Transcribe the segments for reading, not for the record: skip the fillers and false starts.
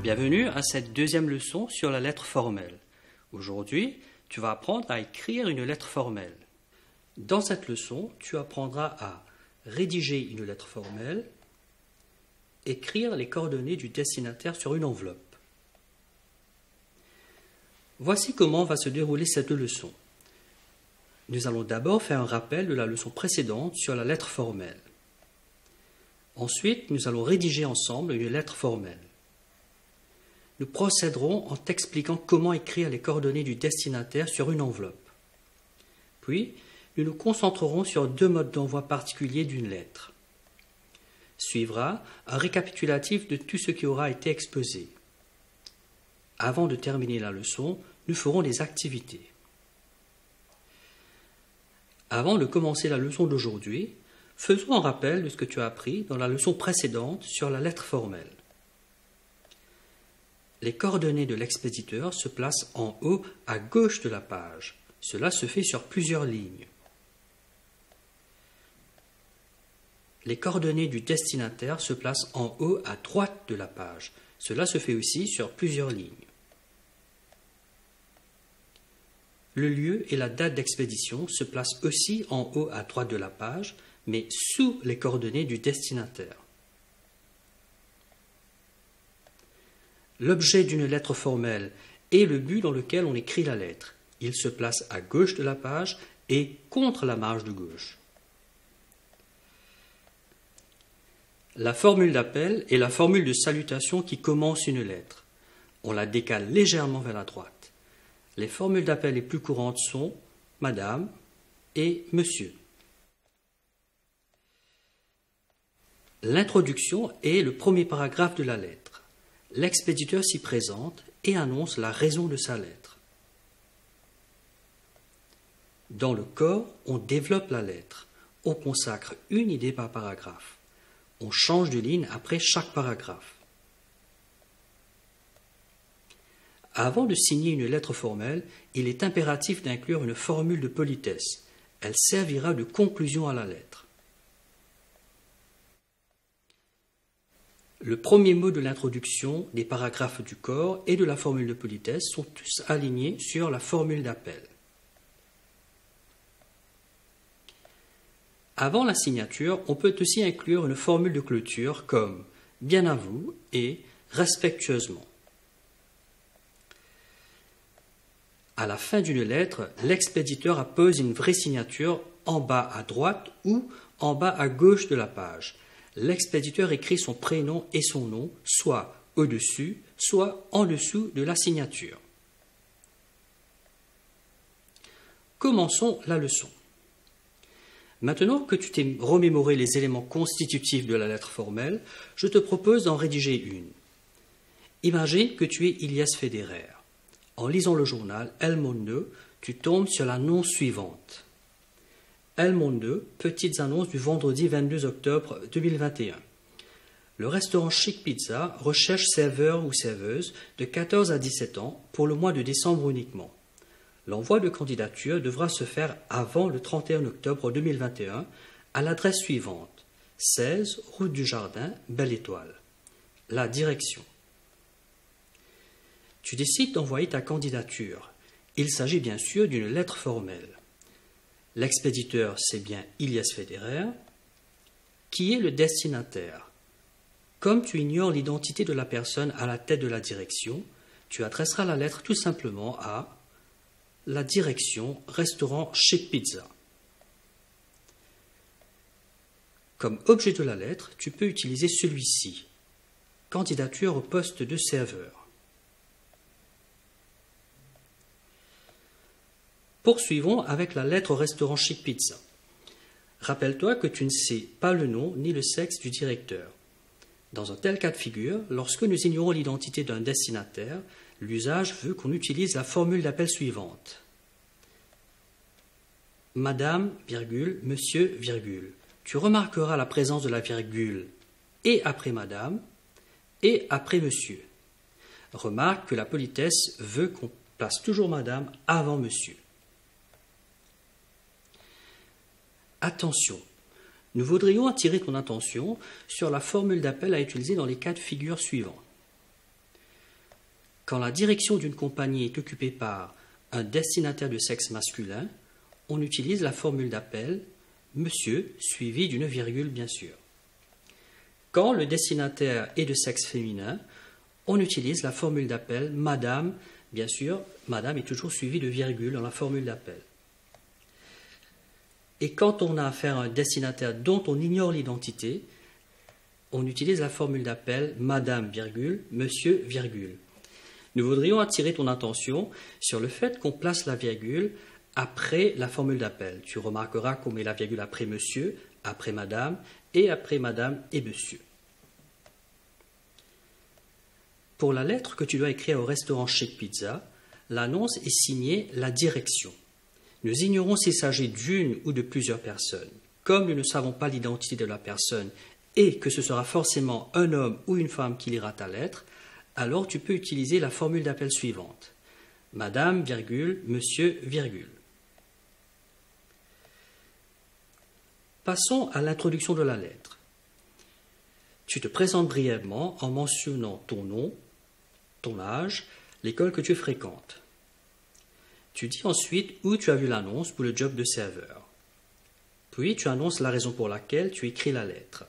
Bienvenue à cette deuxième leçon sur la lettre formelle. Aujourd'hui, tu vas apprendre à écrire une lettre formelle. Dans cette leçon, tu apprendras à rédiger une lettre formelle, écrire les coordonnées du destinataire sur une enveloppe. Voici comment va se dérouler cette leçon. Nous allons d'abord faire un rappel de la leçon précédente sur la lettre formelle. Ensuite, nous allons rédiger ensemble une lettre formelle. Nous procéderons en t'expliquant comment écrire les coordonnées du destinataire sur une enveloppe. Puis, nous nous concentrerons sur deux modes d'envoi particuliers d'une lettre. Suivra un récapitulatif de tout ce qui aura été exposé. Avant de terminer la leçon, nous ferons des activités. Avant de commencer la leçon d'aujourd'hui, faisons un rappel de ce que tu as appris dans la leçon précédente sur la lettre formelle. Les coordonnées de l'expéditeur se placent en haut à gauche de la page. Cela se fait sur plusieurs lignes. Les coordonnées du destinataire se placent en haut à droite de la page. Cela se fait aussi sur plusieurs lignes. Le lieu et la date d'expédition se placent aussi en haut à droite de la page, mais sous les coordonnées du destinataire. L'objet d'une lettre formelle est le but dans lequel on écrit la lettre. Il se place à gauche de la page et contre la marge de gauche. La formule d'appel est la formule de salutation qui commence une lettre. On la décale légèrement vers la droite. Les formules d'appel les plus courantes sont « Madame » et « Monsieur ». L'introduction est le premier paragraphe de la lettre. L'expéditeur s'y présente et annonce la raison de sa lettre. Dans le corps, on développe la lettre. On consacre une idée par paragraphe. On change de ligne après chaque paragraphe. Avant de signer une lettre formelle, il est impératif d'inclure une formule de politesse. Elle servira de conclusion à la lettre. Le premier mot de l'introduction, des paragraphes du corps et de la formule de politesse sont tous alignés sur la formule d'appel. Avant la signature, on peut aussi inclure une formule de clôture comme « bien à vous » et « respectueusement ». À la fin d'une lettre, l'expéditeur appose une vraie signature en bas à droite ou en bas à gauche de la page. L'expéditeur écrit son prénom et son nom, soit au-dessus, soit en dessous de la signature. Commençons la leçon. Maintenant que tu t'es remémoré les éléments constitutifs de la lettre formelle, je te propose d'en rédiger une. Imagine que tu es Ilias Federer. En lisant le journal El Mundo, tu tombes sur l'annonce suivante. El Mundo, petites annonces du vendredi 22 octobre 2021. Le restaurant Chic Pizza recherche serveur ou serveuse de 14 à 17 ans pour le mois de décembre uniquement. L'envoi de candidature devra se faire avant le 31 octobre 2021 à l'adresse suivante, 16 route du Jardin, Belle Étoile. La direction. Tu décides d'envoyer ta candidature. Il s'agit bien sûr d'une lettre formelle. L'expéditeur, c'est bien Ilias Federer. Qui est le destinataire? Comme tu ignores l'identité de la personne à la tête de la direction, tu adresseras la lettre tout simplement à la direction restaurant Chic Pizza. Comme objet de la lettre, tu peux utiliser celui-ci. Candidature au poste de serveur. Poursuivons avec la lettre au restaurant Chic Pizza. Rappelle-toi que tu ne sais pas le nom ni le sexe du directeur. Dans un tel cas de figure, lorsque nous ignorons l'identité d'un destinataire, L'usage veut qu'on utilise la formule d'appel suivante. Madame, virgule, monsieur, virgule. Tu remarqueras la présence de la virgule et après madame et après monsieur. Remarque que la politesse veut qu'on place toujours madame avant monsieur. Attention, nous voudrions attirer ton attention sur la formule d'appel à utiliser dans les cas de figure suivants. Quand la direction d'une compagnie est occupée par un destinataire de sexe masculin, on utilise la formule d'appel « monsieur » suivi d'une virgule bien sûr. Quand le destinataire est de sexe féminin, on utilise la formule d'appel « madame », bien sûr, madame est toujours suivie de virgule dans la formule d'appel. Et quand on a affaire à un destinataire dont on ignore l'identité, on utilise la formule d'appel « madame, virgule, monsieur, virgule ». Nous voudrions attirer ton attention sur le fait qu'on place la virgule après la formule d'appel. Tu remarqueras qu'on met la virgule après monsieur, après madame et après madame et monsieur. Pour la lettre que tu dois écrire au restaurant Chic Pizza, l'annonce est signée « La direction ». Nous ignorons s'il s'agit d'une ou de plusieurs personnes. Comme nous ne savons pas l'identité de la personne et que ce sera forcément un homme ou une femme qui lira ta lettre, alors tu peux utiliser la formule d'appel suivante. Madame, virgule, monsieur, virgule. Passons à l'introduction de la lettre. Tu te présentes brièvement en mentionnant ton nom, ton âge, l'école que tu fréquentes. Tu dis ensuite où tu as vu l'annonce pour le job de serveur. Puis tu annonces la raison pour laquelle tu écris la lettre.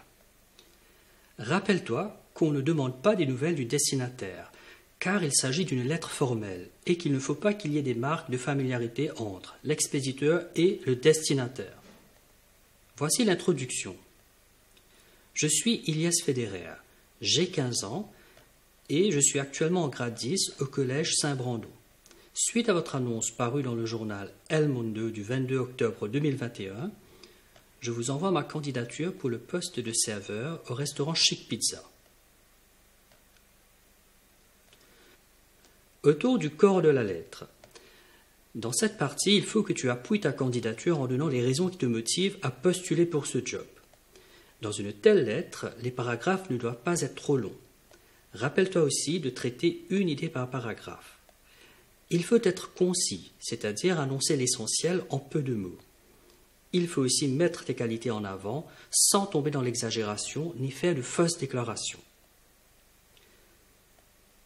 Rappelle-toi qu'on ne demande pas des nouvelles du destinataire, car il s'agit d'une lettre formelle et qu'il ne faut pas qu'il y ait des marques de familiarité entre l'expéditeur et le destinataire. Voici l'introduction. Je suis Ilyes Federer, j'ai 15 ans et je suis actuellement en grade 10 au collège Saint-Brando. Suite à votre annonce parue dans le journal El Mundo du 22 octobre 2021, je vous envoie ma candidature pour le poste de serveur au restaurant Chic Pizza. Autour du corps de la lettre. Dans cette partie, il faut que tu appuies ta candidature en donnant les raisons qui te motivent à postuler pour ce job. Dans une telle lettre, les paragraphes ne doivent pas être trop longs. Rappelle-toi aussi de traiter une idée par paragraphe. Il faut être concis, c'est-à-dire annoncer l'essentiel en peu de mots. Il faut aussi mettre tes qualités en avant sans tomber dans l'exagération ni faire de fausses déclarations.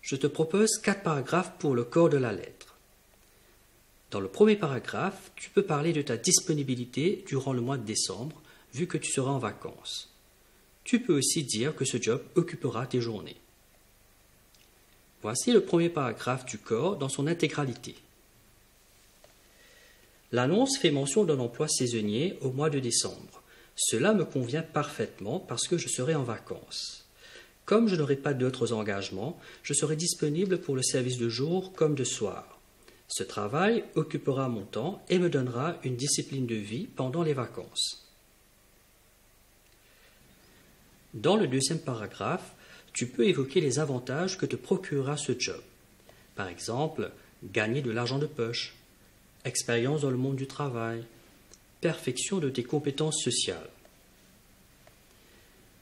Je te propose 4 paragraphes pour le corps de la lettre. Dans le premier paragraphe, tu peux parler de ta disponibilité durant le mois de décembre, vu que tu seras en vacances. Tu peux aussi dire que ce job occupera tes journées. Voici le premier paragraphe du corps dans son intégralité. L'annonce fait mention d'un emploi saisonnier au mois de décembre. Cela me convient parfaitement parce que je serai en vacances. Comme je n'aurai pas d'autres engagements, je serai disponible pour le service de jour comme de soir. Ce travail occupera mon temps et me donnera une discipline de vie pendant les vacances. Dans le deuxième paragraphe, tu peux évoquer les avantages que te procurera ce job. Par exemple, gagner de l'argent de poche, expérience dans le monde du travail, perfection de tes compétences sociales.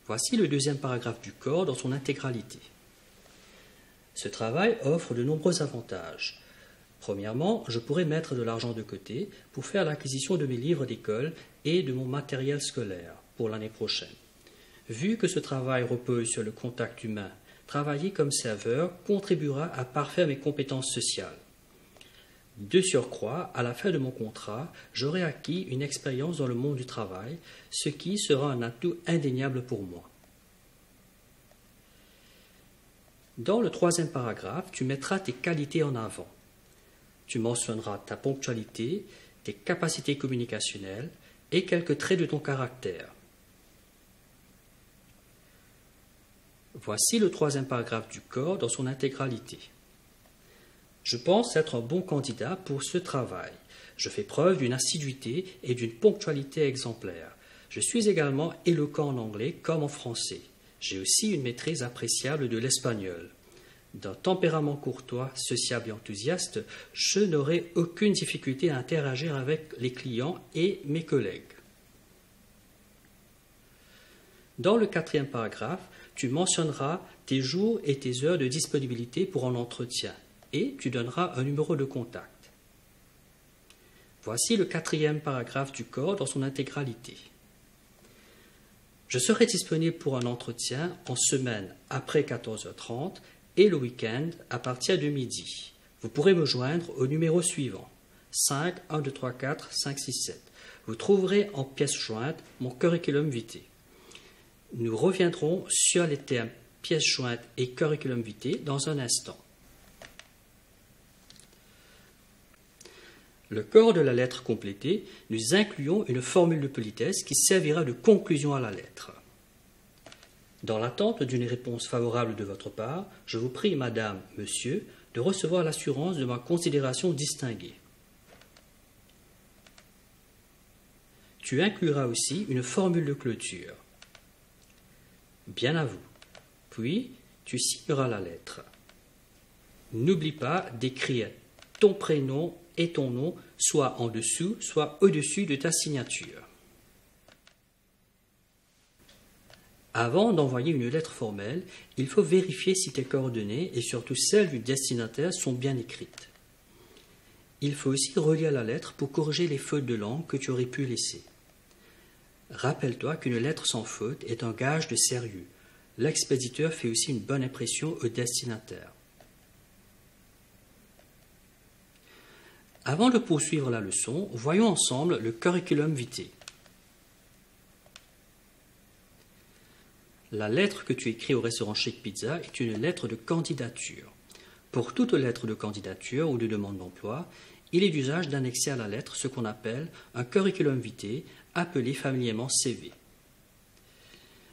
Voici le deuxième paragraphe du corps dans son intégralité. Ce travail offre de nombreux avantages. Premièrement, je pourrais mettre de l'argent de côté pour faire l'acquisition de mes livres d'école et de mon matériel scolaire pour l'année prochaine. Vu que ce travail repose sur le contact humain, travailler comme serveur contribuera à parfaire mes compétences sociales. De surcroît, à la fin de mon contrat, j'aurai acquis une expérience dans le monde du travail, ce qui sera un atout indéniable pour moi. Dans le troisième paragraphe, tu mettras tes qualités en avant. Tu mentionneras ta ponctualité, tes capacités communicationnelles et quelques traits de ton caractère. Voici le troisième paragraphe du corps dans son intégralité. Je pense être un bon candidat pour ce travail. Je fais preuve d'une assiduité et d'une ponctualité exemplaires. Je suis également éloquent en anglais comme en français. J'ai aussi une maîtrise appréciable de l'espagnol. D'un tempérament courtois, sociable et enthousiaste, je n'aurai aucune difficulté à interagir avec les clients et mes collègues. Dans le 4e paragraphe, tu mentionneras tes jours et tes heures de disponibilité pour un entretien et tu donneras un numéro de contact. Voici le 4e paragraphe du corps dans son intégralité. Je serai disponible pour un entretien en semaine après 14h30 et le week-end à partir de midi. Vous pourrez me joindre au numéro suivant 5 1 2 3 4 5 6 7. Vous trouverez en pièce jointe mon curriculum vitae. Nous reviendrons sur les termes pièce jointe et curriculum vitae dans un instant. Le corps de la lettre complétée, nous incluons une formule de politesse qui servira de conclusion à la lettre. Dans l'attente d'une réponse favorable de votre part, je vous prie, madame, monsieur, de recevoir l'assurance de ma considération distinguée. Tu incluras aussi une formule de clôture. Bien à vous. Puis, tu signeras la lettre. N'oublie pas d'écrire ton prénom et ton nom, soit en dessous, soit au-dessus de ta signature. Avant d'envoyer une lettre formelle, il faut vérifier si tes coordonnées et surtout celles du destinataire sont bien écrites. Il faut aussi relire la lettre pour corriger les fautes de langue que tu aurais pu laisser. Rappelle-toi qu'une lettre sans faute est un gage de sérieux. L'expéditeur fait aussi une bonne impression au destinataire. Avant de poursuivre la leçon, voyons ensemble le curriculum vitae. La lettre que tu écris au restaurant Chic Pizza est une lettre de candidature. Pour toute lettre de candidature ou de demande d'emploi, il est d'usage d'annexer à la lettre ce qu'on appelle un curriculum vitae, appelé familièrement CV.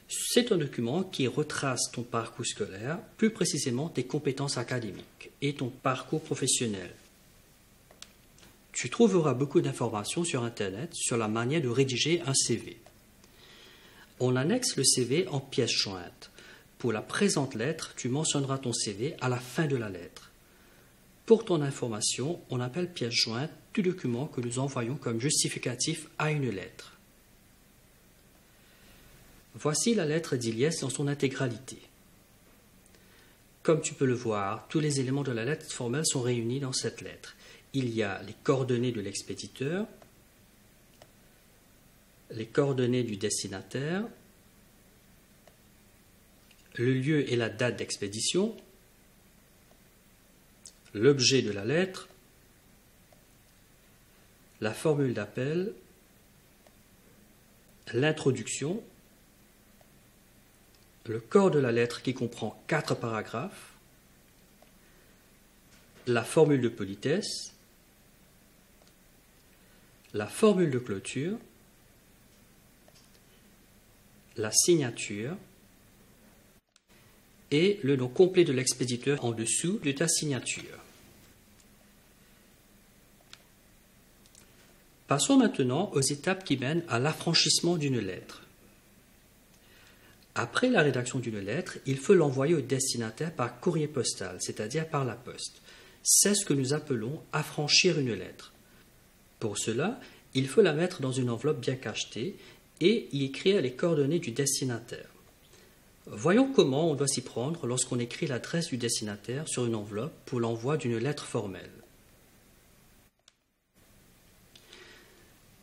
C'est un document qui retrace ton parcours scolaire, plus précisément tes compétences académiques et ton parcours professionnel. Tu trouveras beaucoup d'informations sur Internet sur la manière de rédiger un CV. On annexe le CV en pièce jointe. Pour la présente lettre, tu mentionneras ton CV à la fin de la lettre. Pour ton information, on appelle pièce jointe tout document que nous envoyons comme justificatif à une lettre. Voici la lettre d'Iliès dans son intégralité. Comme tu peux le voir, tous les éléments de la lettre formelle sont réunis dans cette lettre. Il y a les coordonnées de l'expéditeur, les coordonnées du destinataire, le lieu et la date d'expédition, l'objet de la lettre, la formule d'appel, l'introduction, le corps de la lettre qui comprend 4 paragraphes, la formule de politesse, la formule de clôture, la signature et le nom complet de l'expéditeur en dessous de ta signature. Passons maintenant aux étapes qui mènent à l'affranchissement d'une lettre. Après la rédaction d'une lettre, il faut l'envoyer au destinataire par courrier postal, c'est-à-dire par la poste. C'est ce que nous appelons affranchir une lettre. Pour cela, il faut la mettre dans une enveloppe bien cachetée et y écrire les coordonnées du destinataire. Voyons comment on doit s'y prendre lorsqu'on écrit l'adresse du destinataire sur une enveloppe pour l'envoi d'une lettre formelle.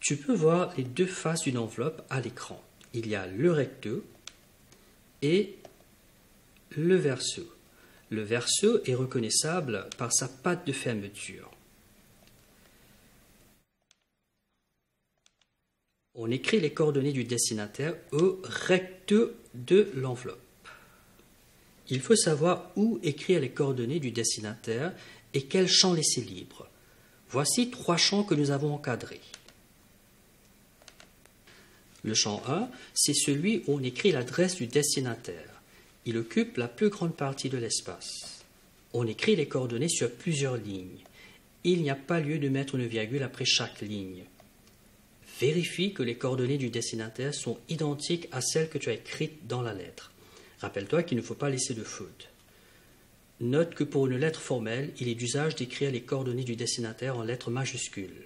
Tu peux voir les 2 faces d'une enveloppe à l'écran. Il y a le recto et le verso. Le verso est reconnaissable par sa patte de fermeture. On écrit les coordonnées du destinataire au recto de l'enveloppe. Il faut savoir où écrire les coordonnées du destinataire et quel champ laisser libre. Voici 3 champs que nous avons encadrés. Le champ 1, c'est celui où on écrit l'adresse du destinataire. Il occupe la plus grande partie de l'espace. On écrit les coordonnées sur plusieurs lignes. Il n'y a pas lieu de mettre une virgule après chaque ligne. Vérifie que les coordonnées du destinataire sont identiques à celles que tu as écrites dans la lettre. Rappelle-toi qu'il ne faut pas laisser de faute. Note que pour une lettre formelle, il est d'usage d'écrire les coordonnées du destinataire en lettres majuscules.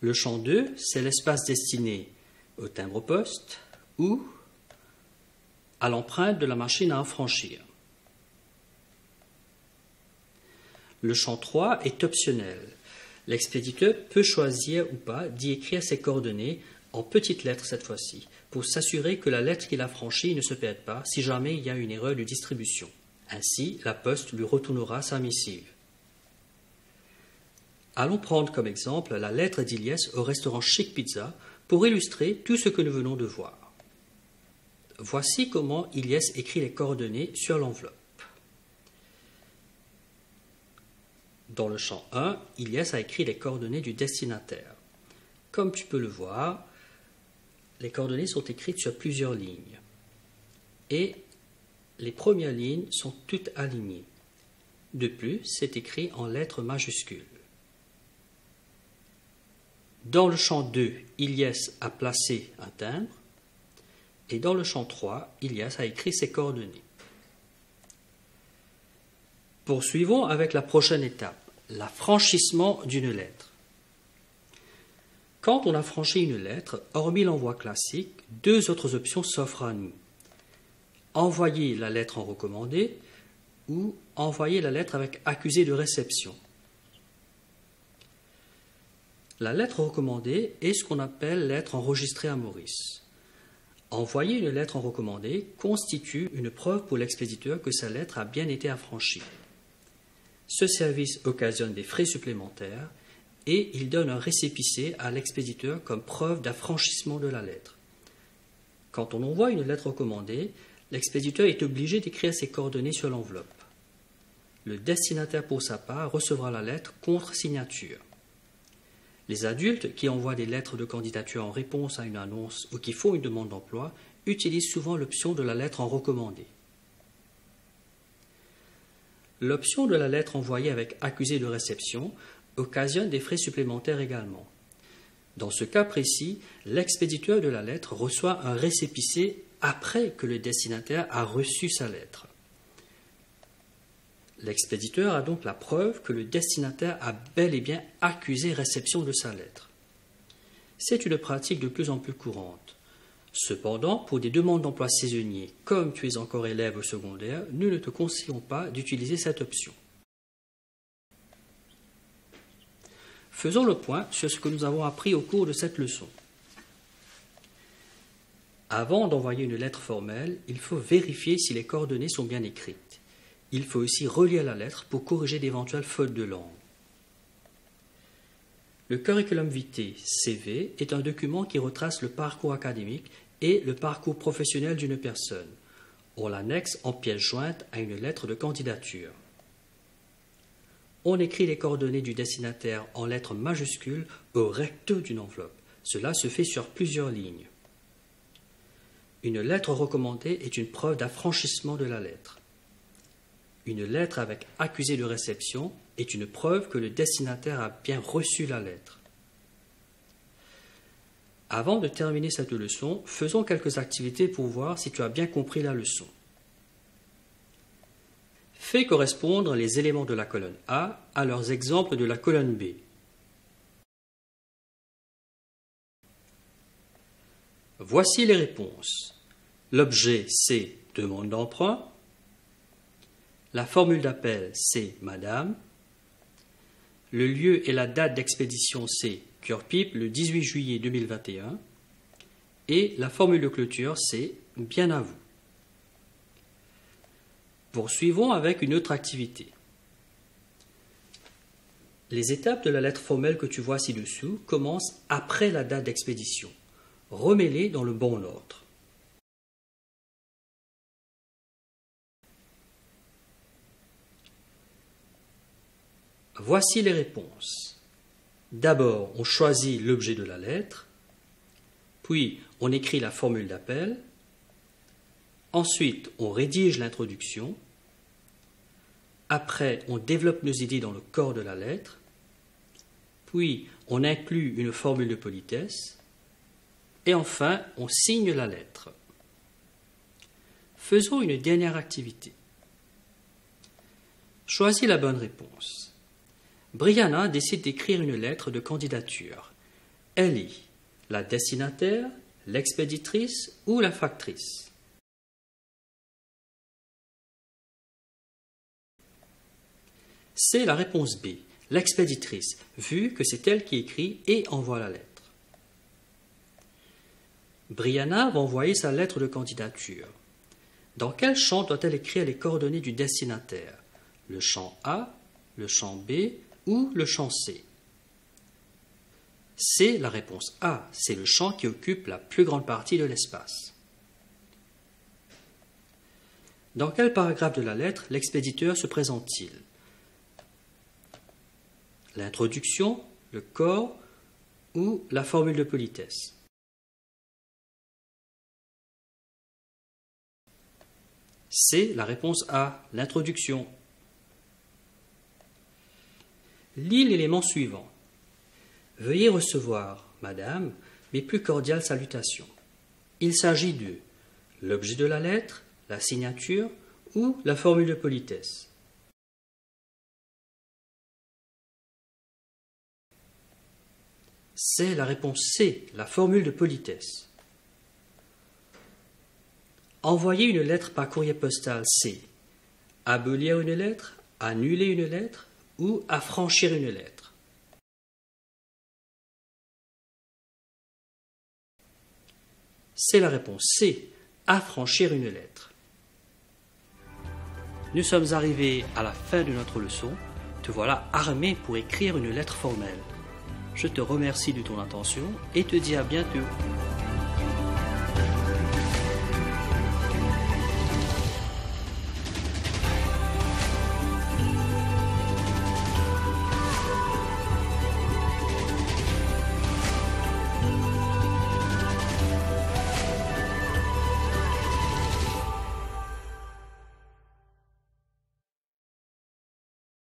Le champ 2, c'est l'espace destiné au timbre-poste ou à l'empreinte de la machine à affranchir. Le champ 3 est optionnel. L'expéditeur peut choisir ou pas d'y écrire ses coordonnées en petites lettres cette fois-ci, pour s'assurer que la lettre qu'il a franchie ne se perde pas si jamais il y a une erreur de distribution. Ainsi, la poste lui retournera sa missive. Allons prendre comme exemple la lettre d'Ilyes au restaurant Chic Pizza pour illustrer tout ce que nous venons de voir. Voici comment Ilyes écrit les coordonnées sur l'enveloppe. Dans le champ 1, Ilyes a écrit les coordonnées du destinataire. Comme tu peux le voir, les coordonnées sont écrites sur plusieurs lignes. Et les premières lignes sont toutes alignées. De plus, c'est écrit en lettres majuscules. Dans le champ 2, Ilyes a placé un timbre. Et dans le champ 3, Ilyes a écrit ses coordonnées. Poursuivons avec la prochaine étape, l'affranchissement d'une lettre. Quand on a franchi une lettre, hormis l'envoi classique, deux autres options s'offrent à nous. Envoyer la lettre en recommandé ou envoyer la lettre avec accusé de réception. La lettre recommandée est ce qu'on appelle lettre enregistrée à Maurice. Envoyer une lettre en recommandé constitue une preuve pour l'expéditeur que sa lettre a bien été affranchie. Ce service occasionne des frais supplémentaires et il donne un récépissé à l'expéditeur comme preuve d'affranchissement de la lettre. Quand on envoie une lettre recommandée, l'expéditeur est obligé d'écrire ses coordonnées sur l'enveloppe. Le destinataire, pour sa part, recevra la lettre contre signature. Les adultes qui envoient des lettres de candidature en réponse à une annonce ou qui font une demande d'emploi utilisent souvent l'option de la lettre en recommandé. L'option de la lettre envoyée avec accusé de réception occasionne des frais supplémentaires également. Dans ce cas précis, l'expéditeur de la lettre reçoit un récépissé après que le destinataire a reçu sa lettre. L'expéditeur a donc la preuve que le destinataire a bel et bien accusé réception de sa lettre. C'est une pratique de plus en plus courante. Cependant, pour des demandes d'emploi saisonniers, comme tu es encore élève au secondaire, nous ne te conseillons pas d'utiliser cette option. Faisons le point sur ce que nous avons appris au cours de cette leçon. Avant d'envoyer une lettre formelle, il faut vérifier si les coordonnées sont bien écrites. Il faut aussi relire la lettre pour corriger d'éventuelles fautes de langue. Le curriculum vitae CV est un document qui retrace le parcours académique et le parcours professionnel d'une personne. On l'annexe en pièce jointe à une lettre de candidature. On écrit les coordonnées du destinataire en lettres majuscules au recto d'une enveloppe. Cela se fait sur plusieurs lignes. Une lettre recommandée est une preuve d'affranchissement de la lettre. Une lettre avec accusé de réception est une preuve que le destinataire a bien reçu la lettre. Avant de terminer cette leçon, faisons quelques activités pour voir si tu as bien compris la leçon. Fais correspondre les éléments de la colonne A à leurs exemples de la colonne B. Voici les réponses. L'objet c'est demande d'emprunt. La formule d'appel c'est Madame. Le lieu et la date d'expédition c'est Cœur-Pipe le 18 juillet 2021. Et la formule de clôture c'est Bien à vous. Poursuivons avec une autre activité. Les étapes de la lettre formelle que tu vois ci-dessous commencent après la date d'expédition. Remets-les dans le bon ordre. Voici les réponses. D'abord, on choisit l'objet de la lettre, puis on écrit la formule d'appel, ensuite on rédige l'introduction, après on développe nos idées dans le corps de la lettre, puis on inclut une formule de politesse, et enfin on signe la lettre. Faisons une dernière activité. Choisis la bonne réponse. Brianna décide d'écrire une lettre de candidature. Elle est la destinataire, l'expéditrice ou la factrice? C'est la réponse B, l'expéditrice, vu que c'est elle qui écrit et envoie la lettre. Brianna va envoyer sa lettre de candidature. Dans quel champ doit-elle écrire les coordonnées du destinataire? Le champ A, le champ B ou le champ C? C'est la réponse A, c'est le champ qui occupe la plus grande partie de l'espace. Dans quel paragraphe de la lettre l'expéditeur se présente-t-il? L'introduction, le corps ou la formule de politesse? C'est la réponse A, l'introduction. Lis l'élément suivant. Veuillez recevoir, madame, mes plus cordiales salutations. Il s'agit de l'objet de la lettre, la signature ou la formule de politesse. C'est la réponse C, la formule de politesse. Envoyer une lettre par courrier postal, c'est abolir une lettre, annuler une lettre ou affranchir une lettre. C'est la réponse C, affranchir une lettre. Nous sommes arrivés à la fin de notre leçon. Te voilà armé pour écrire une lettre formelle. Je te remercie de ton attention et te dis à bientôt.